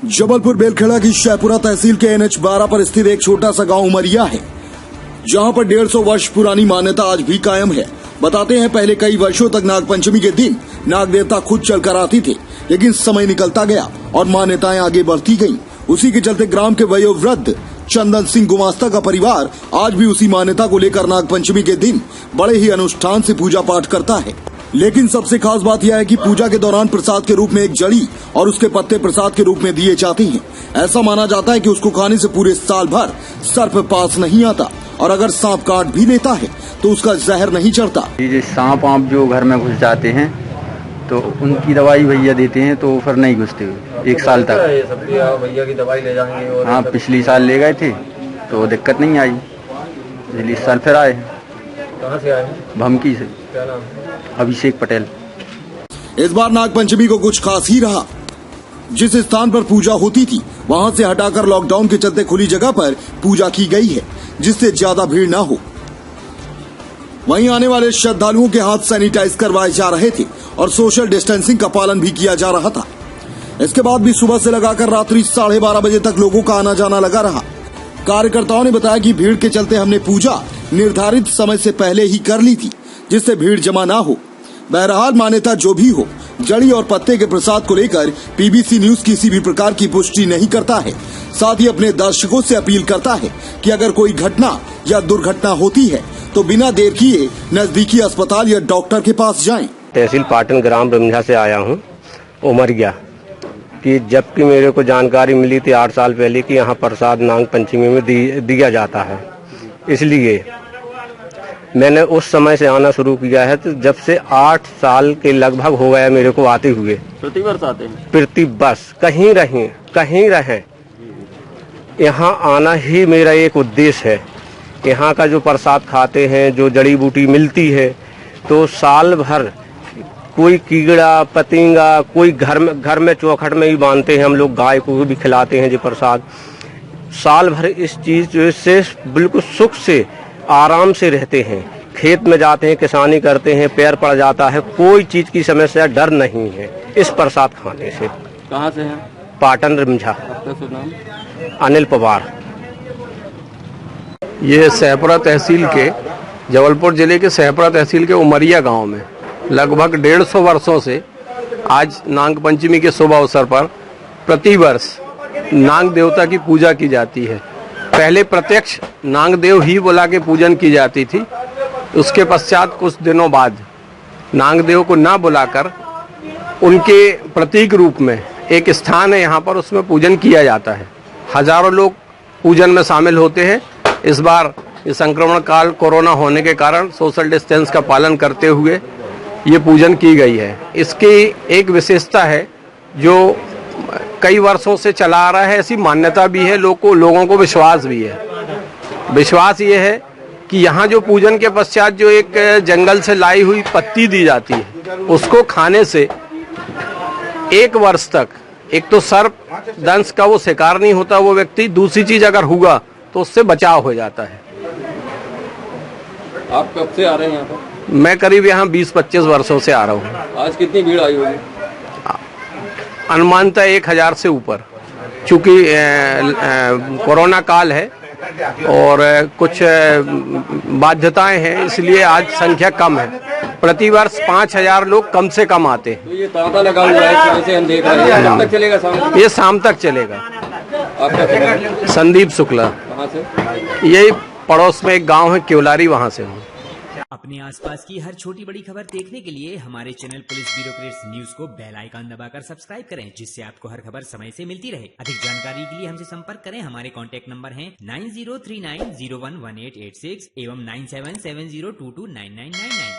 जबलपुर बेलखेड़ा की शाहपुरा तहसील के NH 12 पर स्थित एक छोटा सा गांव उमरिया है, जहां पर 150 वर्ष पुरानी मान्यता आज भी कायम है। बताते हैं पहले कई वर्षों तक नागपंचमी के दिन नाग देवता खुद चलकर आती थे, लेकिन समय निकलता गया और मान्यताएं आगे बढ़ती गईं। उसी के चलते ग्राम के वयोवृद्ध चंदन सिंह गुमास्ता का परिवार आज भी उसी मान्यता को लेकर नागपंचमी के दिन बड़े ही अनुष्ठान से पूजा पाठ करता है। लेकिन सबसे खास बात यह है कि पूजा के दौरान प्रसाद के रूप में एक जड़ी और उसके पत्ते प्रसाद के रूप में दिए जाते हैं। ऐसा माना जाता है कि उसको खाने से पूरे साल भर सर्प पास नहीं आता और अगर सांप काट भी लेता है तो उसका जहर नहीं चढ़ता। ये सांप वाप जो घर में घुस जाते हैं तो उनकी दवाई भैया देते हैं तो फिर नहीं घुसते 1 साल तक। भैया की दवाई ले जाएंगे और हाँ, पिछली साल ले गए थे तो दिक्कत नहीं आई, इस साल फिर आए। कहाँ से आए? भमकी से। क्या नाम? अभिषेक पटेल। इस बार नागपंचमी को कुछ खास ही रहा। जिस स्थान पर पूजा होती थी वहां से हटाकर लॉकडाउन के चलते खुली जगह पर पूजा की गई है, जिससे ज्यादा भीड़ न हो। वहीं आने वाले श्रद्धालुओं के हाथ सैनिटाइज करवाए जा रहे थे और सोशल डिस्टेंसिंग का पालन भी किया जा रहा था। इसके बाद भी सुबह से लगाकर रात्रि 12:30 बजे तक लोगों का आना जाना लगा रहा। कार्यकर्ताओं ने बताया कि भीड़ के चलते हमने पूजा निर्धारित समय से पहले ही कर ली थी, जिससे भीड़ जमा ना हो। बहरहाल मान्यता जो भी हो, जड़ी और पत्ते के प्रसाद को लेकर PBC न्यूज किसी भी प्रकार की पुष्टि नहीं करता है। साथ ही अपने दर्शकों से अपील करता है कि अगर कोई घटना या दुर्घटना होती है तो बिना देर किए नजदीकी अस्पताल या डॉक्टर के पास जाएं। तहसील पाटन ग्राम ब्रह्मझा से आया हूँ उमरिया कि जबकि मेरे को जानकारी मिली थी 8 साल पहले कि यहाँ प्रसाद नाग पंचमी में दिया जाता है, इसलिए मैंने उस समय से आना शुरू किया है। तो जब से 8 साल के लगभग हो गया मेरे को आते हुए। प्रति वर्ष आते हैं? प्रति वर्ष कहीं रहें यहाँ आना ही मेरा एक उद्देश्य है। यहाँ का जो प्रसाद खाते हैं, जो जड़ी बूटी मिलती है, तो साल भर कोई कीड़ा पतिंगा कोई घर में चौखट में ही बांधते हैं, हम लोग गाय को भी खिलाते हैं जो प्रसाद। साल भर इस चीज से बिल्कुल सुख से आराम से रहते हैं। खेत में जाते हैं, किसानी करते हैं, पैर पड़ जाता है, कोई चीज की समस्या डर नहीं है इस प्रसाद खाने से। कहाँ से हैं? पाटन ब्रह्मझा। आपका नाम? अनिल पवार। ये शाहपुरा तहसील के जबलपुर जिले के शाहपुरा तहसील के उमरिया गांव में लगभग 150 वर्षों से आज नाग पंचमी के शुभ अवसर पर प्रतिवर्ष नाग देवता की पूजा की जाती है। पहले प्रत्यक्ष नाग देव ही बुला के पूजन की जाती थी। उसके पश्चात कुछ दिनों बाद नाग देव को ना बुलाकर उनके प्रतीक रूप में एक स्थान है यहाँ पर, उसमें पूजन किया जाता है। हजारों लोग पूजन में शामिल होते हैं। इस बार इस संक्रमण काल कोरोना होने के कारण सोशल डिस्टेंस का पालन करते हुए ये पूजन की गई है। इसकी एक विशेषता है जो कई वर्षों से चला आ रहा है, ऐसी मान्यता भी है, लोगों को विश्वास भी है। विश्वास ये है कि यहाँ जो पूजन के पश्चात जो एक जंगल से लाई हुई पत्ती दी जाती है, उसको खाने से 1 वर्ष तक एक तो सर्प दंश का वो शिकार नहीं होता वो व्यक्ति, दूसरी चीज अगर हुआ तो उससे बचाव हो जाता है। आप कब से आ रहे हैं यहाँ पर? मैं करीब यहाँ 20-25 वर्षों से आ रहा हूँ। आज कितनी भीड़ आई होगी? अनुमानतः 1000 से ऊपर, चूंकि कोरोना काल है और कुछ बाध्यताएं हैं, इसलिए आज संख्या कम है। प्रतिवर्ष 5000 लोग कम से कम आते हैं। तो ये तांता लगा हुआ है, इस वजह से हम देख रहे हैं। कब तक चलेगा? शाम? ये शाम तक चलेगा। आपका? संदीप शुक्ला। कहाँ से? यही पड़ोस में एक गांव है केवलारी, वहां से हूँ। अपने आसपास की हर छोटी बड़ी खबर देखने के लिए हमारे चैनल पुलिस ब्यूरोक्रेट्स न्यूज को बेल आइकन दबाकर सब्सक्राइब करें, जिससे आपको हर खबर समय से मिलती रहे। अधिक जानकारी के लिए हमसे संपर्क करें। हमारे कॉन्टैक्ट नंबर हैं 9039011886 एवं 9770229999।